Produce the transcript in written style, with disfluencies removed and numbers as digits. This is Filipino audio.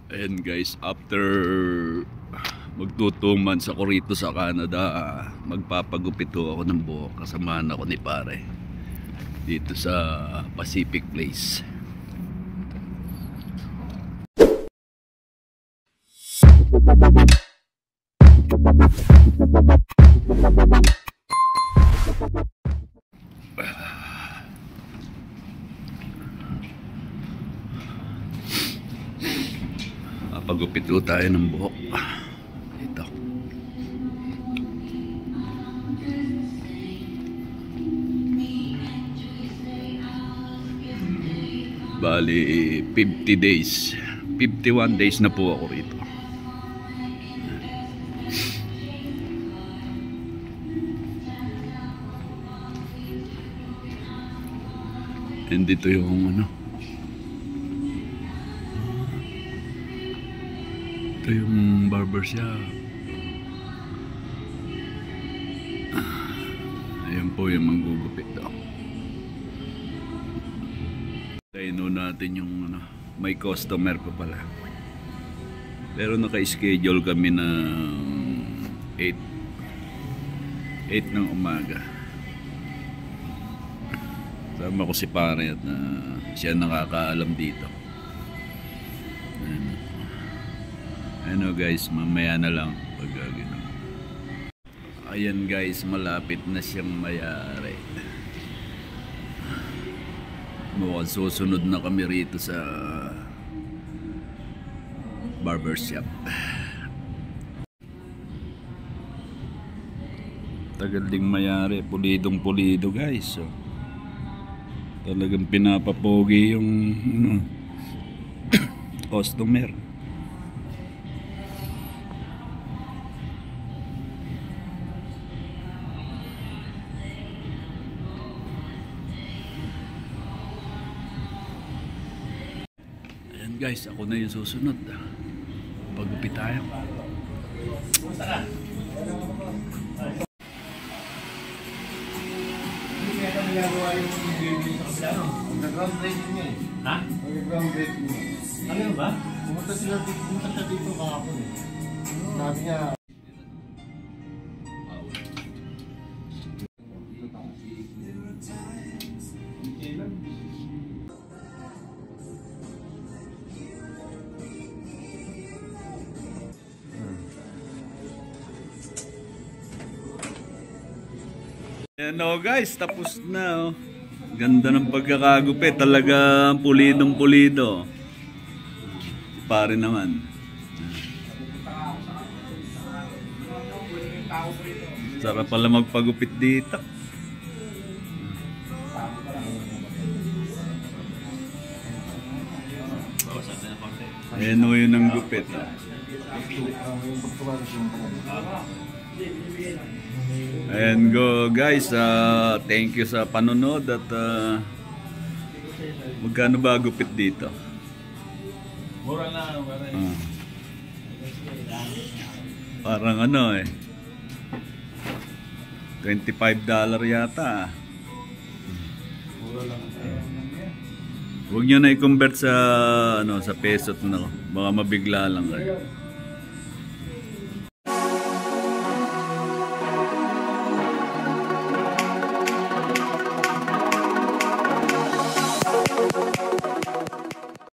Ayan guys, after magto 2 months ako rito sa Canada, magpapagupit ako ng buhok. Kasamahan ako ni pare dito sa Pacific Place. Pagupit ko tayo ng buhok ito. Bali 50 days 51 days na po ako rito. And dito yung ano, ito yung barbershop. Ayan po yung manggugupit daw. Tayo natin yung ano, may customer pa pala. Pero naka-schedule kami ng 8 ng umaga. Sama ko si pare at siya nakakaalam dito. Ano guys, mamaya na lang pag gano'n. Ayan guys, malapit na siyang mayari. Mukhang susunod na kami rito sa barbershop. Tagal ding mayari, pulidong pulido guys. So, talagang pinapapogi yung customer. Guys, ako na yung susunod. Pagupit tayo. Nag-ground breaking niya eh. Ha? Nag-ground breaking niya. Ano ba? Pumunta siya dito kahapon eh. Sabi niya, Ano guys, tapos na oh. Ganda ng pagkakagupit, talaga pulidong pulido. Pare naman. Sarap pala magpagupit dito. Ayan o yun ang gupit. Ayan go guys, thank you sa panonood at magkano ba gupit dito? Mura na, parang ano eh, $25 yata. mura lang. Huwag nyo na i-convert sa ano, sa peso na, baka mabigla lang kayo.